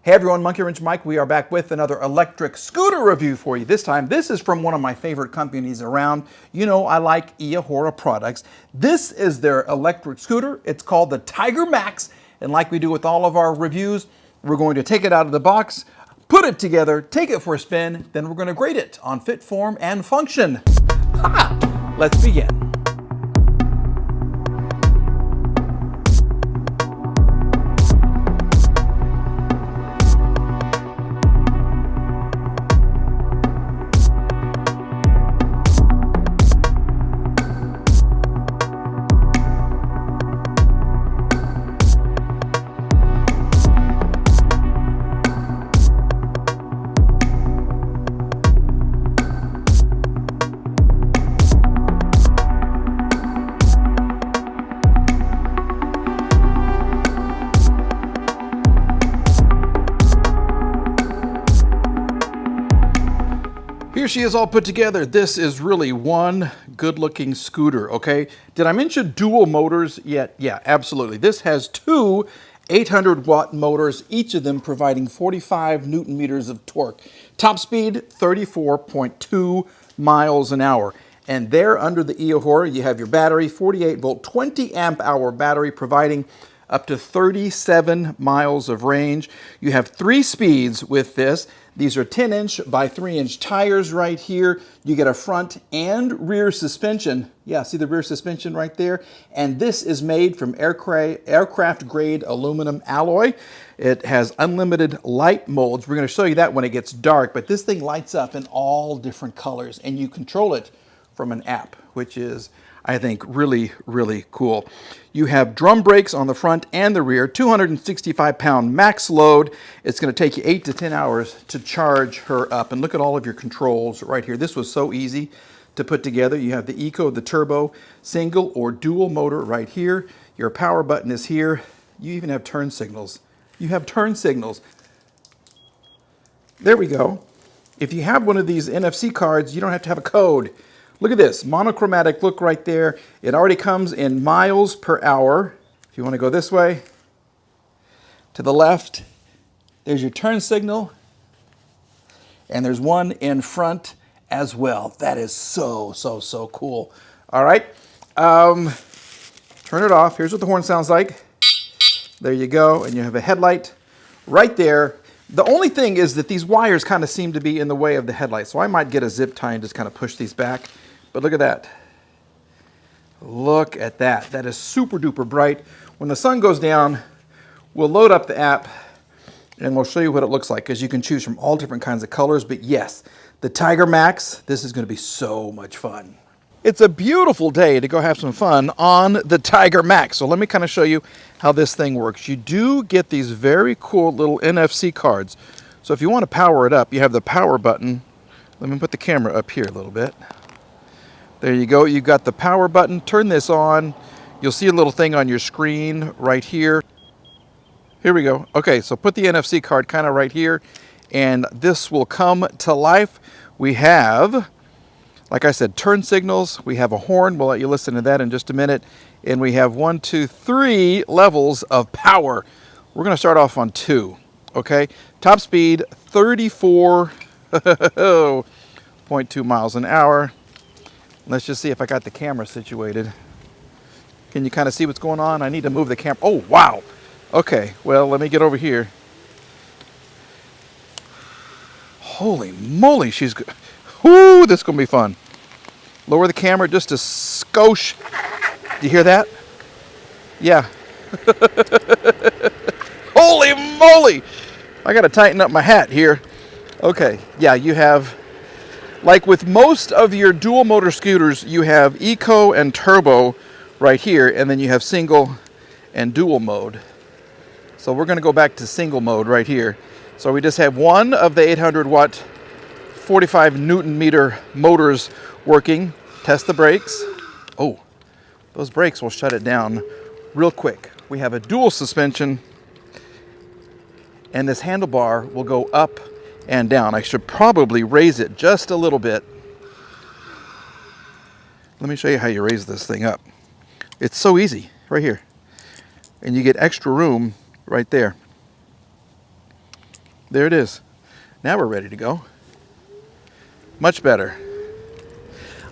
Hey everyone, Monkey Wrench Mike. We are back with another electric scooter review for you. This time, this is from one of my favorite companies around. You know, I like Eahora products. This is their electric scooter. It's called the Tiger Max. And like we do with all of our reviews, we're going to take it out of the box, put it together, take it for a spin, then we're going to grade it on fit, form, and function. Let's begin. Here she is all put together. This is really one good-looking scooter, okay? Did I mention dual motors yet? Yeah, absolutely. This has two 800-watt motors, each of them providing 45 Newton meters of torque. Top speed, 34.2 miles an hour. And there under the Eahora, you have your battery, 48-volt, 20-amp-hour battery providing up to 37 miles of range. You have 3 speeds with this. These are 10-inch by 3-inch tires right here. You get a front and rear suspension. Yeah, see the rear suspension right there? And this is made from aircraft-grade aluminum alloy. It has unlimited light modes. We're going to show you that when it gets dark, but this thing lights up in all different colors, and you control it from an app, which is, I think, really, really cool. You have drum brakes on the front and the rear, 265-pound max load. It's going to take you 8 to 10 hours to charge her up. And look at all of your controls right here. This was so easy to put together. You have the Eco, the turbo, single or dual motor right here. Your power button is here. You even have turn signals. You have turn signals. There we go. If you have one of these NFC cards, you don't have to have a code. Look at this, monochromatic look right there. It already comes in miles per hour. If you want to go this way, to the left, there's your turn signal. And there's one in front as well. That is so, so, so cool. All right, turn it off. Here's what the horn sounds like. There you go, and you have a headlight right there. The only thing is that these wires kind of seem to be in the way of the headlight, so I might get a zip tie and just kind of push these back. But look at that. Look at that. That is super duper bright. When the sun goes down, we'll load up the app and we'll show you what it looks like, because you can choose from all different kinds of colors. But yes, the Tiger Max, this is going to be so much fun. It's a beautiful day to go have some fun on the Tiger Max. So let me kind of show you how this thing works. You do get these very cool little NFC cards. So if you want to power it up, you have the power button. Let me put the camera up here a little bit. There you go. You've got the power button. Turn this on. You'll see a little thing on your screen right here. Here we go. Okay, so put the NFC card kind of right here, and this will come to life. We have, like I said, turn signals. We have a horn. We'll let you listen to that in just a minute. And we have 1, 2, 3 levels of power. We're going to start off on 2. Okay, top speed 34.2 miles an hour. Let's just see if I got the camera situated. Can you kind of see what's going on? I need to move the camera. Oh, wow. Okay, well, let me get over here. Holy moly, she's good. Whoo, this is going to be fun. Lower the camera just a skosh. Do you hear that? Yeah. Holy moly. I got to tighten up my hat here. Okay, yeah, you have, like with most of your dual motor scooters, you have Eco and Turbo right here, and then you have single and dual mode. So we're going to go back to single mode right here. So we just have one of the 800-watt, 45 Newton meter motors working. Test the brakes. Oh, those brakes will shut it down real quick. We have a dual suspension, and this handlebar will go up and down. I should probably raise it just a little bit. Let me show you how you raise this thing up. It's so easy, right here. And you get extra room right there. There it is. Now we're ready to go. Much better.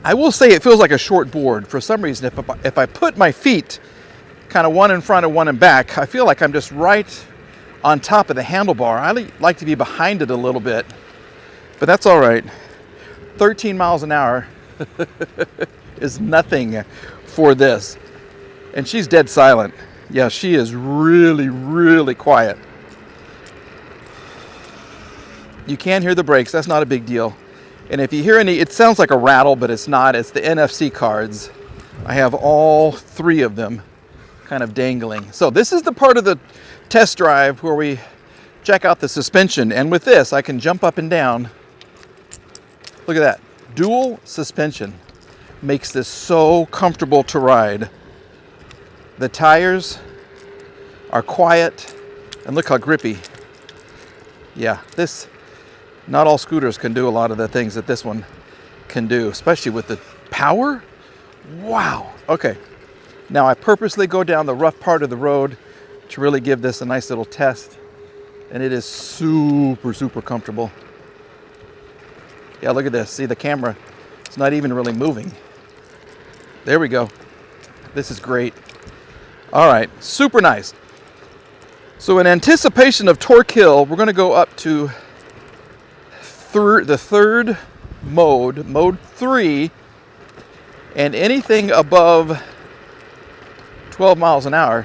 I will say it feels like a short board. For some reason, if I put my feet kind of one in front and one in back, I feel like I'm just right on top of the handlebar. I like to be behind it a little bit, but that's all right. 13 miles an hour is nothing for this. And she's dead silent. Yeah, she is really, really quiet. You can hear the brakes. That's not a big deal. And if you hear any, it sounds like a rattle, but it's not. It's the NFC cards. I have all 3 of them kind of dangling. So this is the part of the test drive where we check out the suspension. And with this, I can jump up and down. Look at that. Dual suspension makes this so comfortable to ride. The tires are quiet, and look how grippy. Yeah, not all scooters can do a lot of the things that this one can do, especially with the power. Wow. Okay. Now I purposely go down the rough part of the road to really give this a nice little test. And it is super, super comfortable. Yeah, look at this. See the camera? It's not even really moving. There we go. This is great. All right, super nice. So in anticipation of torque hill, we're going to go up to the third mode, mode 3, and anything above 12 miles an hour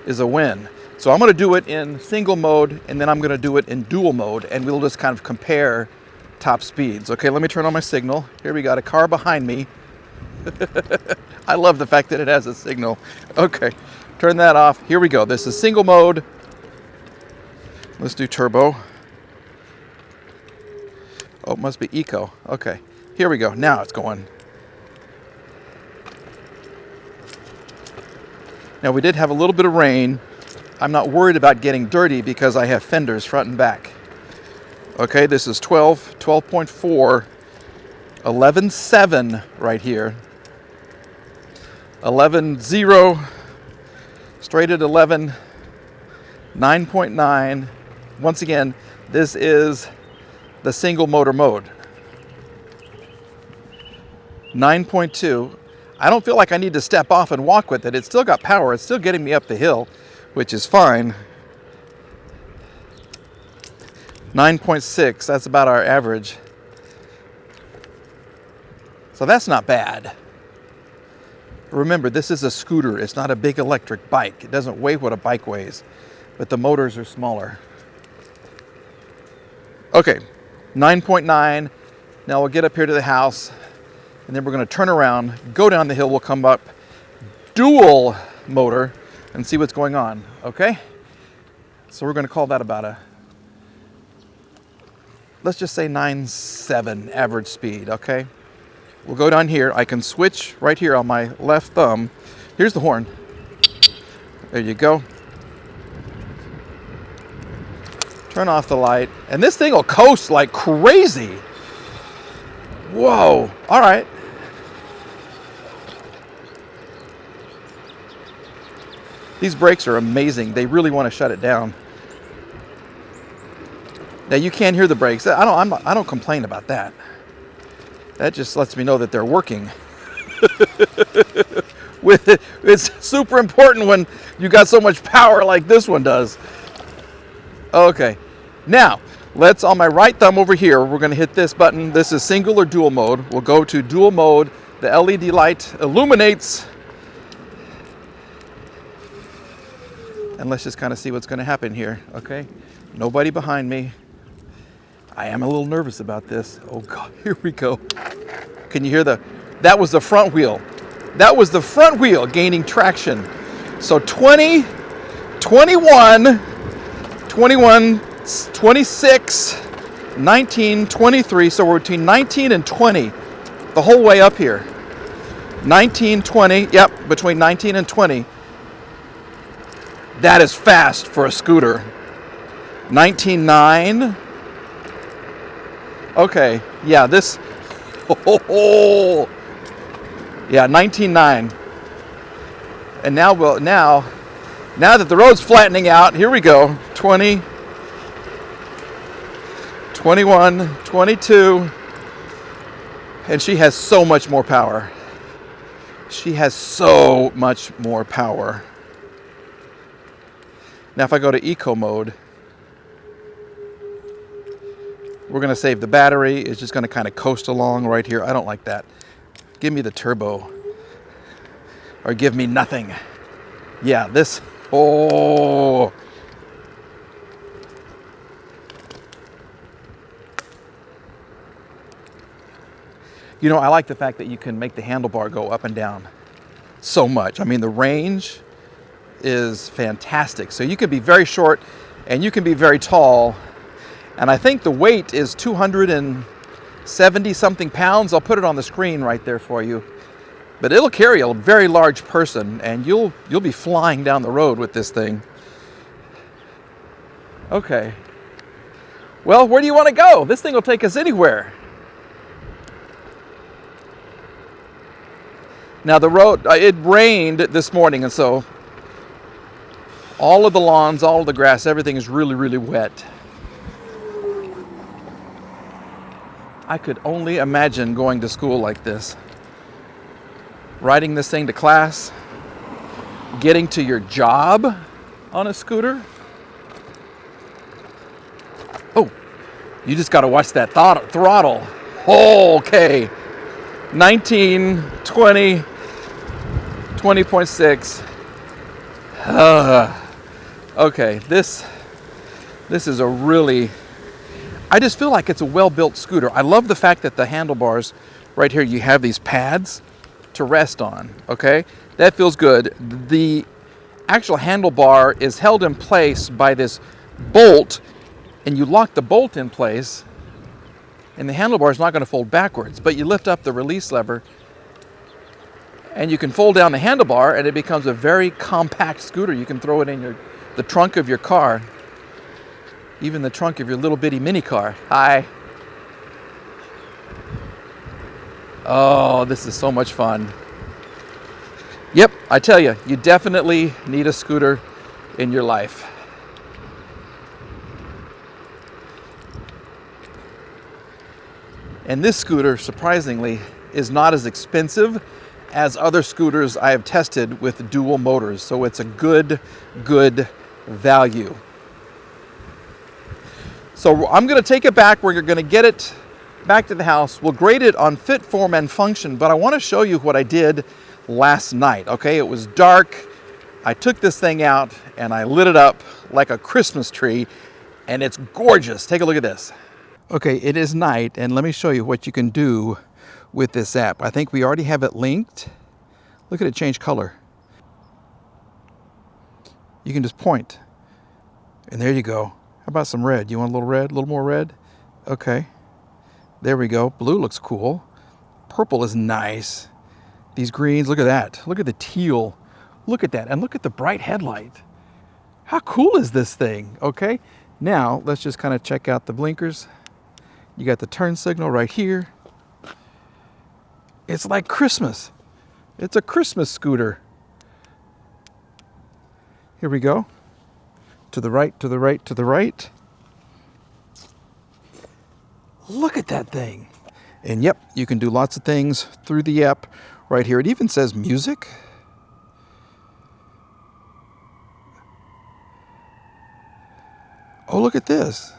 is a win. So I'm going to do it in single mode, and then I'm going to do it in dual mode, and we'll just kind of compare top speeds. Okay, let me turn on my signal. Here we got a car behind me. I love the fact that it has a signal. Okay, turn that off. Here we go. This is single mode. Let's do turbo. Oh, it must be eco. Okay, here we go. Now it's going. Now we did have a little bit of rain. I'm not worried about getting dirty because I have fenders front and back. Okay, this is 12, 12.4, 11.7 right here. 11.0, straight at 11, 9.9. Once again, this is the single motor mode. 9.2. I don't feel like I need to step off and walk with it. It's still got power. It's still getting me up the hill, which is fine. 9.6, that's about our average. So that's not bad. Remember, this is a scooter. It's not a big electric bike. It doesn't weigh what a bike weighs, but the motors are smaller. Okay, 9.9. Now we'll get up here to the house, and then we're going to turn around, go down the hill. We'll come up dual motor and see what's going on, okay? So we're going to call that about a, let's just say 9.7 average speed, okay? We'll go down here. I can switch right here on my left thumb. Here's the horn. There you go. Turn off the light. And this thing will coast like crazy. Whoa. All right. These brakes are amazing. They really want to shut it down. Now you can't hear the brakes. I don't complain about that. That just lets me know that they're working. It's super important when you got so much power like this one does. Okay, now let's, on my right thumb over here, we're going to hit this button. This is single or dual mode. We'll go to dual mode. The LED light illuminates. And let's just kind of see what's going to happen here. Okay, nobody behind me. I am a little nervous about this. Oh God, here we go. Can you hear that was the front wheel. That was the front wheel gaining traction. So 20, 21, 21, 26, 19, 23. So we're between 19 and 20 the whole way up here. 19, 20, yep, between 19 and 20. That is fast for a scooter. 19.9. Okay, yeah, this, yeah, 19.9. And now now that the road's flattening out, here we go, 20, 21, 22, and she has so much more power. She has so much more power. Now if I go to eco mode, we're going to save the battery. It's just going to kind of coast along right here. I don't like that. Give me the turbo. Or give me nothing. Yeah, this. Oh. You know, I like the fact that you can make the handlebar go up and down so much. I mean, the range is fantastic. So you can be very short and you can be very tall. And I think the weight is 270 something pounds. I'll put it on the screen right there for you. But it'll carry a very large person, and you'll be flying down the road with this thing. Okay. Well, where do you want to go? This thing will take us anywhere. Now the road, it rained this morning, and so all of the lawns, all of the grass, everything is really, really wet. I could only imagine going to school like this. Riding this thing to class, getting to your job on a scooter. Oh, you just got to watch that throttle. Oh, okay. 19, 20, 20.6. Okay, this is a really, I just feel like it's a well-built scooter. I love the fact that the handlebars right here, you have these pads to rest on, okay? That feels good. The actual handlebar is held in place by this bolt, and you lock the bolt in place, and the handlebar is not going to fold backwards, but you lift up the release lever, and you can fold down the handlebar, and it becomes a very compact scooter. You can throw it in the trunk of your car, even the trunk of your little bitty mini car. Hi. Oh, this is so much fun. Yep, I tell you, you definitely need a scooter in your life. And this scooter, surprisingly, is not as expensive as other scooters I have tested with dual motors. So it's a good value. So I'm going to take it back. We're going to get it back to the house. We'll grade it on fit, form, and function, but I want to show you what I did last night, okay? It was dark. I took this thing out and I lit it up like a Christmas tree, and it's gorgeous. Take a look at this. Okay, it is night, and let me show you what you can do with this app. I think we already have it linked. Look at it change color. You can just point, and there you go. How about some red? You want a little red, a little more red? Okay. There we go. Blue looks cool. Purple is nice. These greens, look at that. Look at the teal. Look at that. And look at the bright headlight. How cool is this thing? Okay. Now, let's just kind of check out the blinkers. You got the turn signal right here. It's like Christmas. It's a Christmas scooter. Here we go. To the right, to the right, to the right. Look at that thing. And yep, you can do lots of things through the app right here. It even says music. Oh, look at this.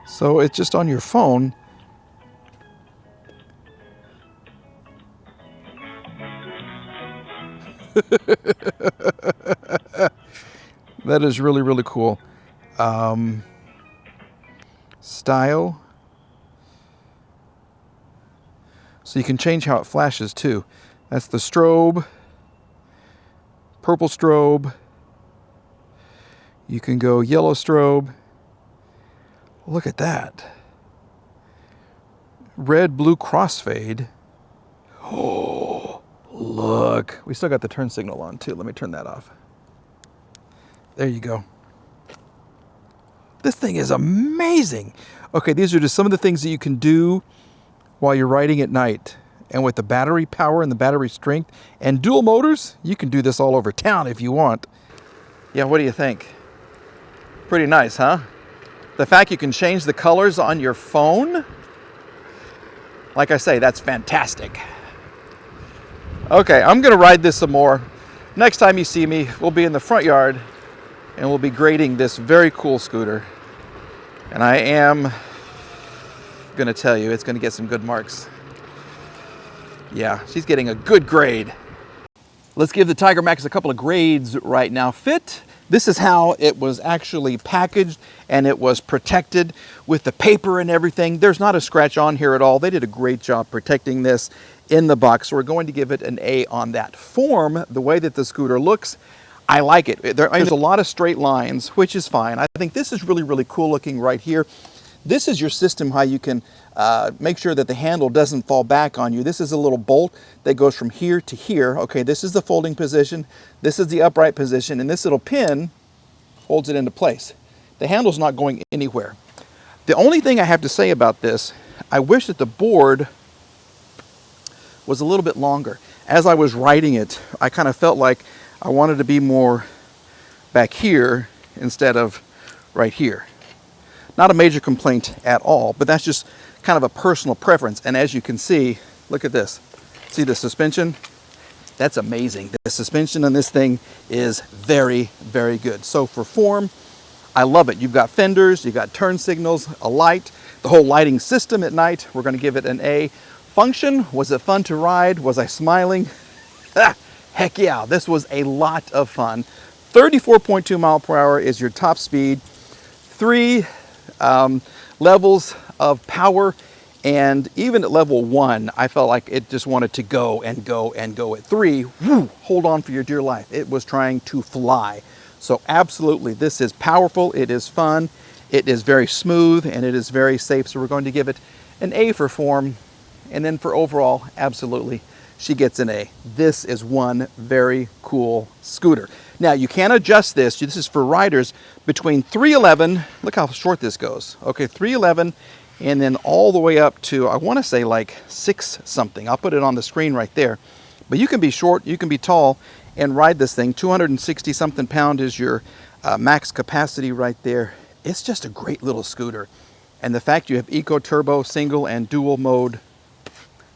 So it's just on your phone. That is really, really cool. Style. So you can change how it flashes too. That's the strobe. Purple strobe. You can go yellow strobe. Look at that. Red, blue crossfade. Oh, look. We still got the turn signal on too. Let me turn that off. There you go. This thing is amazing. Okay, these are just some of the things that you can do while you're riding at night. And with the battery power and the battery strength and dual motors, you can do this all over town if you want. Yeah, what do you think? Pretty nice, huh? The fact you can change the colors on your phone, like I say, that's fantastic. Okay, I'm gonna ride this some more. Next time you see me, we'll be in the front yard and we'll be grading this very cool scooter. And I am gonna tell you, it's gonna get some good marks. Yeah, she's getting a good grade. Let's give the Tiger Max a couple of grades right now. Fit, this is how it was actually packaged, and it was protected with the paper and everything. There's not a scratch on here at all. They did a great job protecting this in the box, so we're going to give it an A on that. Form, the way that the scooter looks, I like it. There's a lot of straight lines, which is fine. I think this is really, really cool looking right here. This is your system, how you can make sure that the handle doesn't fall back on you. This is a little bolt that goes from here to here. Okay, this is the folding position, this is the upright position, and this little pin holds it into place. The handle's not going anywhere. The only thing I have to say about this, I wish that the board was a little bit longer. As I was riding it, I kind of felt like I wanted to be more back here instead of right here. Not a major complaint at all, but that's just kind of a personal preference. And as you can see, look at this. See the suspension? That's amazing. The suspension on this thing is very, very good. So for form, I love it. You've got fenders, you've got turn signals, a light, the whole lighting system at night. We're going to give it an A. Function, was it fun to ride? Was I smiling? Heck yeah, this was a lot of fun. 34.2 mile per hour is your top speed. 3 levels of power, and even at level 1, I felt like it just wanted to go and go and go. At 3, whoo, hold on for your dear life. It was trying to fly. So absolutely, this is powerful, it is fun, it is very smooth, and it is very safe. So we're going to give it an A for form, and then for overall, absolutely, she gets an A. This is one very cool scooter. Now you can adjust this. This is for riders between 311, look how short this goes. Okay, 311, and then all the way up to, I want to say like 6 something. I'll put it on the screen right there. But you can be short, you can be tall, and ride this thing. 260 something pound is your max capacity right there. It's just a great little scooter. And the fact you have Eco Turbo, single and dual mode,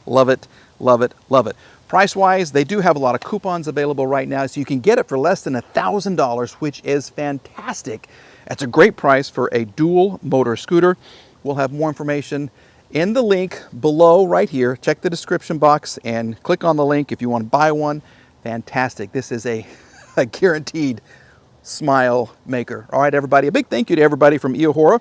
love it, love it, love it. Price-wise, they do have a lot of coupons available right now, so you can get it for less than $1,000, which is fantastic. That's a great price for a dual motor scooter. We'll have more information in the link below right here. Check the description box and click on the link if you want to buy one. Fantastic. This is a guaranteed smile maker. All right, everybody. A big thank you to everybody from Eahora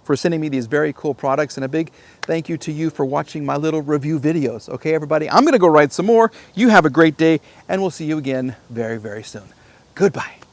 for sending me these very cool products, and a big thank you to you for watching my little review videos. Okay, everybody, I'm gonna go ride some more. You have a great day, and we'll see you again very, very soon. Goodbye.